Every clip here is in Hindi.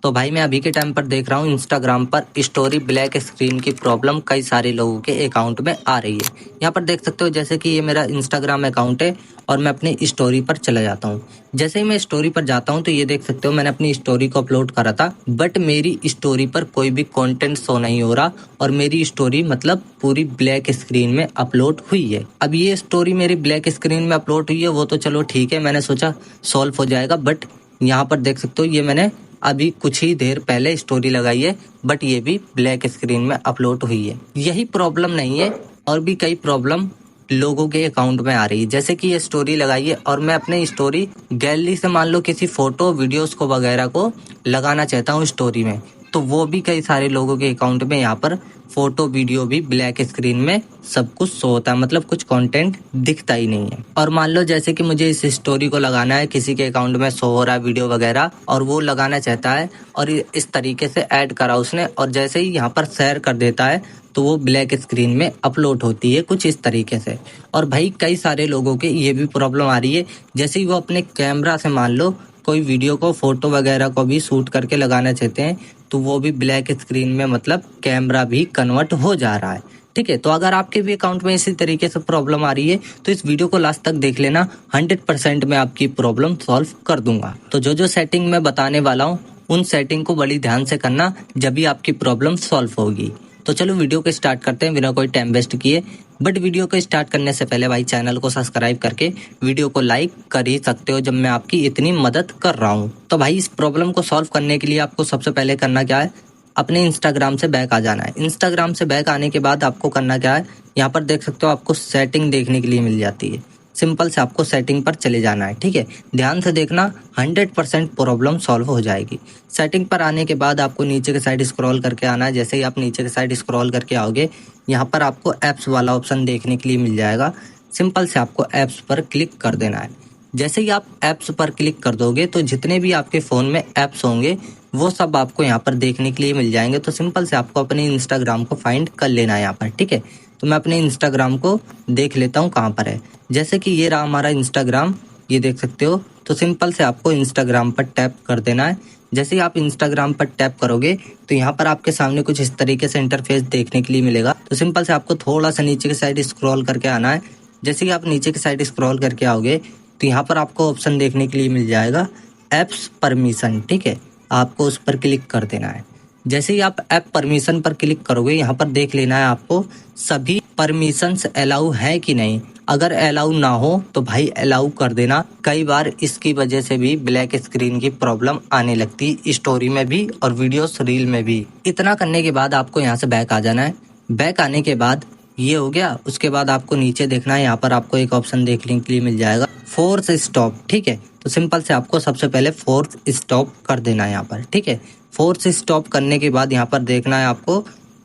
तो भाई मैं अभी के टाइम पर देख रहा हूँ इंस्टाग्राम पर स्टोरी ब्लैक स्क्रीन की प्रॉब्लम कई सारे लोगों के अकाउंट में आ रही है। यहाँ पर देख सकते हो जैसे कि ये मेरा इंस्टाग्राम अकाउंट है और मैं अपनी स्टोरी पर चला जाता हूँ। जैसे ही मैं स्टोरी पर जाता हूँ तो ये देख सकते हो मैंने अपनी स्टोरी को अपलोड करा था, बट मेरी स्टोरी पर कोई भी कंटेंट शो नहीं हो रहा और मेरी स्टोरी मतलब पूरी ब्लैक स्क्रीन में अपलोड हुई है। अब ये स्टोरी मेरी ब्लैक स्क्रीन में अपलोड हुई है वो तो चलो ठीक है, मैंने सोचा सॉल्व हो जाएगा, बट यहाँ पर देख सकते हो ये मैंने अभी कुछ ही देर पहले स्टोरी लगाई है, बट ये भी ब्लैक स्क्रीन में अपलोड हुई है। यही प्रॉब्लम नहीं है और भी कई प्रॉब्लम लोगों के अकाउंट में आ रही है। जैसे कि ये स्टोरी लगाई है और मैं अपने स्टोरी गैलरी से मान लो किसी फोटो वीडियोस को वगैरह को लगाना चाहता हूँ स्टोरी में, तो वो भी कई सारे लोगों के अकाउंट में यहाँ पर फोटो वीडियो भी ब्लैक स्क्रीन में सब कुछ शो होता है, मतलब कुछ कंटेंट दिखता ही नहीं है। और मान लो जैसे कि मुझे इस स्टोरी को लगाना है, किसी के अकाउंट में शो हो रहा है वीडियो वगैरह और वो लगाना चाहता है और इस तरीके से ऐड करा उसने और जैसे ही यहाँ पर शेयर कर देता है तो वो ब्लैक स्क्रीन में अपलोड होती है कुछ इस तरीके से। और भाई कई सारे लोगों के ये भी प्रॉब्लम आ रही है, जैसे ही वो अपने कैमरा से मान लो कोई वीडियो को फोटो वगैरह को भी शूट करके लगाना चाहते हैं तो वो भी ब्लैक स्क्रीन में मतलब कैमरा भी कन्वर्ट हो जा रहा है। ठीक है, तो अगर आपके भी अकाउंट में इसी तरीके से प्रॉब्लम आ रही है तो इस वीडियो को लास्ट तक देख लेना, 100% मैं आपकी प्रॉब्लम सॉल्व कर दूंगा। तो जो जो सेटिंग मैं बताने वाला हूँ उन सेटिंग को बड़ी ध्यान से करना, जब भी आपकी प्रॉब्लम सॉल्व होगी। तो चलो वीडियो को स्टार्ट करते हैं बिना कोई टाइम वेस्ट किए। बट वीडियो को स्टार्ट करने से पहले भाई चैनल को सब्सक्राइब करके वीडियो को लाइक कर ही सकते हो जब मैं आपकी इतनी मदद कर रहा हूँ। तो भाई इस प्रॉब्लम को सॉल्व करने के लिए आपको सबसे पहले करना क्या है, अपने इंस्टाग्राम से बैक आ जाना है। इंस्टाग्राम से बैक आने के बाद आपको करना क्या है, यहाँ पर देख सकते हो आपको सेटिंग देखने के लिए मिल जाती है। सिंपल से आपको सेटिंग पर चले जाना है। ठीक है, ध्यान से देखना, 100% प्रॉब्लम सॉल्व हो जाएगी। सेटिंग पर आने के बाद आपको नीचे के साइड स्क्रॉल करके आना है। जैसे ही आप नीचे के साइड स्क्रॉल करके आओगे यहाँ पर आपको ऐप्स वाला ऑप्शन देखने के लिए मिल जाएगा। सिंपल से आपको ऐप्स पर क्लिक कर देना है। जैसे ही आप ऐप्स पर क्लिक कर दोगे तो जितने भी आपके फ़ोन में ऐप्स होंगे वो सब आपको यहाँ पर देखने के लिए मिल जाएंगे। तो सिंपल से आपको अपने इंस्टाग्राम को फाइंड कर लेना है यहाँ पर। ठीक है, तो मैं अपने इंस्टाग्राम को देख लेता हूँ कहाँ पर है। जैसे कि ये रहा हमारा इंस्टाग्राम, ये देख सकते हो। तो सिंपल से आपको इंस्टाग्राम पर टैप कर देना है। जैसे ही आप इंस्टाग्राम पर टैप करोगे तो यहाँ पर आपके सामने कुछ इस तरीके से इंटरफेस देखने के लिए मिलेगा। तो सिंपल से आपको थोड़ा सा नीचे की साइड स्क्रॉल करके आना है। जैसे कि आप नीचे की साइड स्क्रॉल करके आओगे तो यहाँ पर आपको ऑप्शन देखने के लिए मिल जाएगा ऐप्स परमिशन। ठीक है, आपको उस पर क्लिक कर देना है। जैसे ही आप ऐप परमिशन पर क्लिक करोगे यहाँ पर देख लेना है आपको सभी परमिशंस अलाउ है कि नहीं। अगर अलाउ ना हो तो भाई अलाउ कर देना। कई बार इसकी वजह से भी ब्लैक स्क्रीन की प्रॉब्लम आने लगती है, स्टोरी में भी और वीडियोस रील में भी। इतना करने के बाद आपको यहाँ से बैक आ जाना है। बैक आने के बाद ये हो गया, उसके बाद आपको नीचे देखना है। यहाँ पर आपको एक ऑप्शन देखने के लिए मिल जाएगा फोर्स स्टॉप। ठीक है, तो सिंपल से आपको सबसे पहले फोर्स स्टॉप कर देना है यहाँ पर। ठीक है, फोर्स स्टॉप करने के बाद यहाँ पर देखना है आपको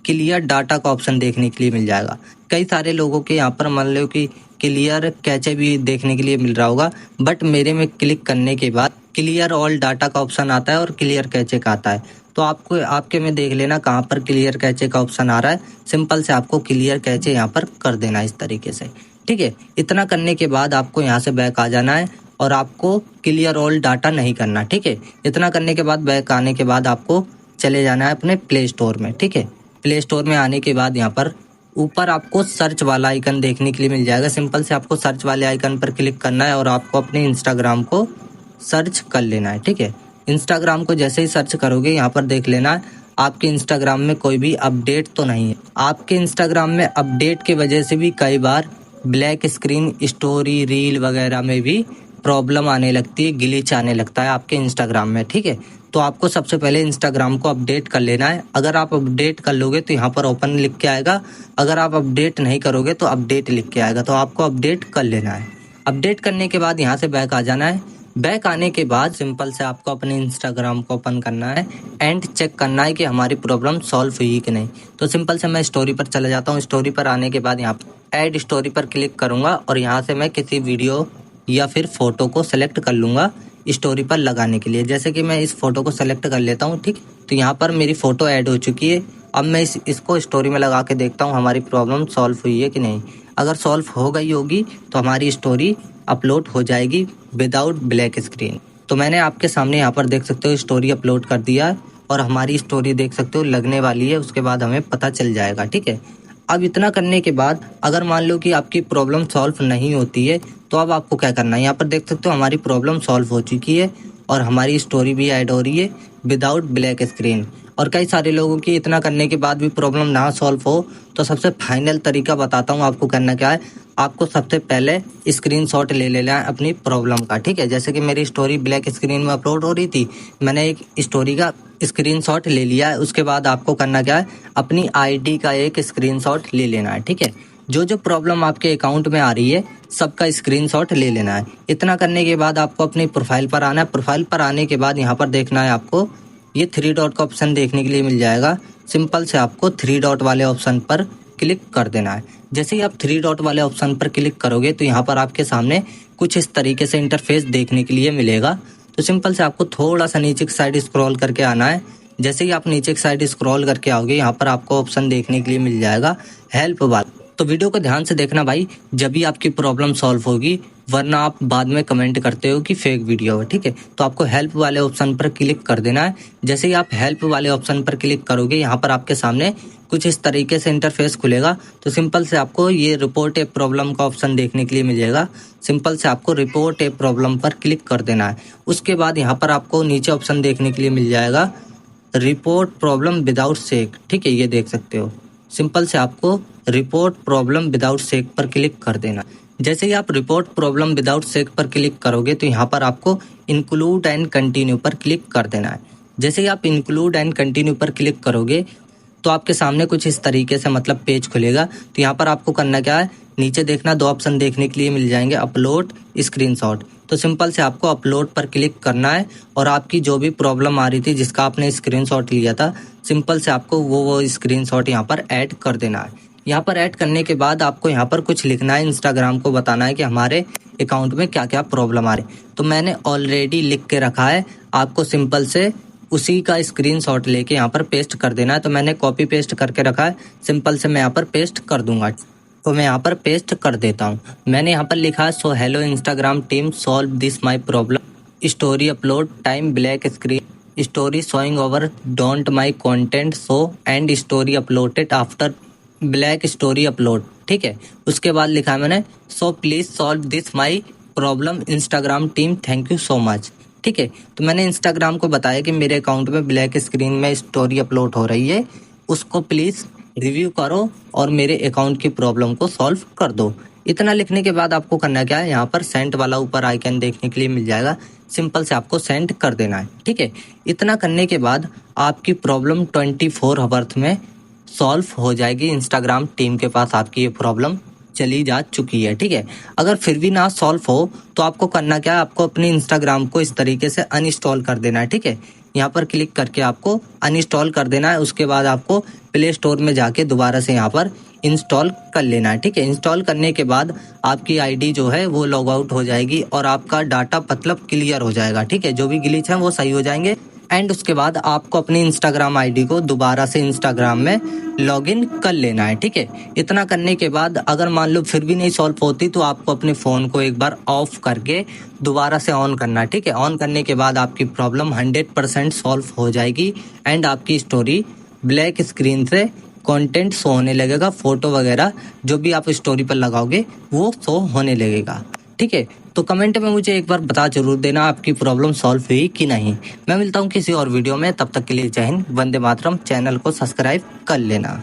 क्लियर डाटा का ऑप्शन देखने के लिए मिल जाएगा। कई सारे लोगों के यहाँ पर मान लो कि क्लियर कैचे भी देखने के लिए मिल रहा होगा, बट मेरे में क्लिक करने के बाद क्लियर ऑल डाटा का ऑप्शन आता है और क्लियर कैचे का आता है। तो आपको आपके में देख लेना कहाँ पर क्लियर कैचे का ऑप्शन आ रहा है। सिंपल से आपको क्लियर कैचे यहाँ पर कर देना इस तरीके से। ठीक है, इतना करने के बाद आपको यहाँ से बैक आ जाना है और आपको क्लियर ऑल डाटा नहीं करना। ठीक है, इतना करने के बाद बैक आने के बाद आपको चले जाना है अपने प्ले स्टोर में। ठीक है, प्ले स्टोर में आने के बाद यहाँ पर ऊपर आपको सर्च वाला आइकन देखने के लिए मिल जाएगा। सिंपल से आपको सर्च वाले आइकन पर क्लिक करना है और आपको अपने इंस्टाग्राम को सर्च कर लेना है। ठीक है, इंस्टाग्राम को जैसे ही सर्च करोगे यहाँ पर देख लेना है आपके इंस्टाग्राम में कोई भी अपडेट तो नहीं है। आपके इंस्टाग्राम में अपडेट की वजह से भी कई बार ब्लैक स्क्रीन स्टोरी रील वगैरह में भी प्रॉब्लम आने लगती है, ग्लिच आने लगता है आपके इंस्टाग्राम में। ठीक है, तो आपको सबसे पहले इंस्टाग्राम को अपडेट कर लेना है। अगर आप अपडेट कर लोगे तो यहाँ पर ओपन लिख के आएगा, अगर आप अपडेट नहीं करोगे तो अपडेट लिख के आएगा। तो आपको अपडेट कर लेना है। अपडेट करने के बाद यहाँ से बैक आ जाना है। बैक आने के बाद सिंपल से आपको अपने इंस्टाग्राम को ओपन करना है एंड चेक करना है कि हमारी प्रॉब्लम सॉल्व हुई कि नहीं। तो सिंपल से मैं स्टोरी पर चला जाता हूँ। स्टोरी पर आने के बाद यहाँ पर ऐड स्टोरी पर क्लिक करूँगा और यहाँ से मैं किसी वीडियो या फिर फोटो को सेलेक्ट कर लूँगा स्टोरी पर लगाने के लिए। जैसे कि मैं इस फोटो को सेलेक्ट कर लेता हूँ। ठीक, तो यहाँ पर मेरी फ़ोटो ऐड हो चुकी है। अब मैं इसको स्टोरी में लगा के देखता हूँ हमारी प्रॉब्लम सॉल्व हुई है कि नहीं। अगर सॉल्व हो गई होगी तो हमारी स्टोरी अपलोड हो जाएगी विदाउट ब्लैक स्क्रीन। तो मैंने आपके सामने यहाँ पर देख सकते हो स्टोरी अपलोड कर दिया है और हमारी स्टोरी देख सकते हो लगने वाली है, उसके बाद हमें पता चल जाएगा। ठीक है, अब इतना करने के बाद अगर मान लो कि आपकी प्रॉब्लम सॉल्व नहीं होती है तो अब आपको क्या करना है, यहाँ पर देख सकते हो हमारी प्रॉब्लम सॉल्व हो चुकी है और हमारी स्टोरी भी ऐड हो रही है विदाउट ब्लैक स्क्रीन। और कई सारे लोगों की इतना करने के बाद भी प्रॉब्लम ना सॉल्व हो तो सबसे फाइनल तरीका बताता हूँ आपको करना क्या है। आपको सबसे पहले स्क्रीनशॉट ले लेना है अपनी प्रॉब्लम का। ठीक है, जैसे कि मेरी स्टोरी ब्लैक स्क्रीन में अपलोड हो रही थी, मैंने एक स्टोरी का स्क्रीनशॉट ले लिया है। उसके बाद आपको करना क्या है, अपनी आईडी का एक स्क्रीनशॉट ले लेना है। ठीक है, जो जो प्रॉब्लम आपके अकाउंट में आ रही है सबका स्क्रीनशॉट ले लेना है। इतना करने के बाद आपको अपनी प्रोफाइल पर आना है। प्रोफाइल पर आने के बाद यहाँ पर देखना है आपको ये 3 डॉट का ऑप्शन देखने के लिए मिल जाएगा। सिंपल से आपको 3 डॉट वाले ऑप्शन पर क्लिक कर देना है। जैसे ही आप 3 डॉट वाले ऑप्शन पर क्लिक करोगे तो यहाँ पर आपके सामने कुछ इस तरीके से इंटरफेस देखने के लिए मिलेगा। तो सिंपल से आपको थोड़ा सा नीचे की साइड स्क्रॉल करके आना है। जैसे ही आप नीचे की साइड स्क्रॉल करके आओगे यहाँ पर आपको ऑप्शन देखने के लिए मिल जाएगा हेल्प वाला। तो वीडियो को ध्यान से देखना भाई, जब भी आपकी प्रॉब्लम सॉल्व होगी, वरना आप बाद में कमेंट करते हो कि फेक वीडियो है। ठीक है, तो आपको हेल्प वाले ऑप्शन पर क्लिक कर देना है। जैसे ही आप हेल्प वाले ऑप्शन पर क्लिक करोगे यहाँ पर आपके सामने कुछ इस तरीके से इंटरफेस खुलेगा। तो सिंपल से आपको ये रिपोर्ट ए प्रॉब्लम का ऑप्शन देखने के लिए मिलेगा। सिंपल से आपको रिपोर्ट ए प्रॉब्लम पर क्लिक कर देना है। उसके बाद यहाँ पर आपको नीचे ऑप्शन देखने के लिए मिल जाएगा रिपोर्ट प्रॉब्लम विदाउट शेक। ठीक है, ये देख सकते हो। सिंपल से आपको रिपोर्ट प्रॉब्लम विदाउट शेक पर क्लिक कर देना। जैसे ही आप रिपोर्ट प्रॉब्लम विदाउट शेक पर क्लिक करोगे तो यहाँ पर आपको इंक्लूड एंड कंटिन्यू पर क्लिक कर देना है। जैसे ही आप इंक्लूड एंड कंटिन्यू पर क्लिक करोगे तो आपके सामने कुछ इस तरीके से मतलब पेज खुलेगा। तो यहाँ पर आपको करना क्या है, नीचे देखना 2 ऑप्शन देखने के लिए मिल जाएंगे, अपलोड स्क्रीनशॉट। तो सिंपल से आपको अपलोड पर क्लिक करना है और आपकी जो भी प्रॉब्लम आ रही थी जिसका आपने स्क्रीनशॉट लिया था, सिंपल से आपको वो स्क्रीनशॉट यहाँ पर ऐड कर देना है। यहाँ पर ऐड करने के बाद आपको यहाँ पर कुछ लिखना है, इंस्टाग्राम को बताना है कि हमारे अकाउंट में क्या क्या प्रॉब्लम आ रही। तो मैंने ऑलरेडी लिख के रखा है, आपको सिंपल से उसी का स्क्रीनशॉट लेके यहाँ पर पेस्ट कर देना है। तो मैंने कॉपी पेस्ट करके रखा है, सिंपल से मैं यहाँ पर पेस्ट कर दूंगा। तो मैं यहाँ पर पेस्ट कर देता हूँ। मैंने यहाँ पर लिखा है so hello Instagram team solve this my problem story upload time black screen story showing over don't my content show and story uploaded after black story upload. ठीक है, उसके बाद लिखा है मैंने so please solve this my problem Instagram team thank you so much. ठीक है, तो मैंने इंस्टाग्राम को बताया कि मेरे अकाउंट में ब्लैक स्क्रीन में स्टोरी अपलोड हो रही है, उसको प्लीज रिव्यू करो और मेरे अकाउंट की प्रॉब्लम को सॉल्व कर दो। इतना लिखने के बाद आपको करना क्या है, यहाँ पर सेंड वाला ऊपर आइकन देखने के लिए मिल जाएगा, सिंपल से आपको सेंड कर देना है। ठीक है, इतना करने के बाद आपकी प्रॉब्लम 24 आवर्स में सॉल्व हो जाएगी। इंस्टाग्राम टीम के पास आपकी ये प्रॉब्लम चली जा चुकी है। ठीक है, अगर फिर भी ना सॉल्व हो तो आपको करना क्या है, आपको अपने इंस्टाग्राम को इस तरीके से अनइंस्टॉल कर देना है। ठीक है, यहाँ पर क्लिक करके आपको अनइंस्टॉल कर देना है। उसके बाद आपको प्ले स्टोर में जाके दोबारा से यहाँ पर इंस्टॉल कर लेना है। ठीक है, इंस्टॉल करने के बाद आपकी आईडी जो है वो लॉग आउट हो जाएगी और आपका डाटा मतलब क्लियर हो जाएगा। ठीक है, जो भी ग्लिच है वो सही हो जाएंगे। एंड उसके बाद आपको अपनी इंस्टाग्राम आईडी को दोबारा से इंस्टाग्राम में लॉगिन कर लेना है। ठीक है, इतना करने के बाद अगर मान लो फिर भी नहीं सॉल्व होती तो आपको अपने फ़ोन को एक बार ऑफ करके दोबारा से ऑन करना है। ठीक है, ऑन करने के बाद आपकी प्रॉब्लम 100% सॉल्व हो जाएगी एंड आपकी स्टोरी ब्लैक स्क्रीन से कंटेंट शो होने लगेगा, फोटो वगैरह जो भी आप स्टोरी पर लगाओगे वो शो होने लगेगा। ठीक है, तो कमेंट में मुझे एक बार बता जरूर देना आपकी प्रॉब्लम सॉल्व हुई कि नहीं। मैं मिलता हूँ किसी और वीडियो में, तब तक के लिए जय हिंद, वंदे मातरम। चैनल को सब्सक्राइब कर लेना।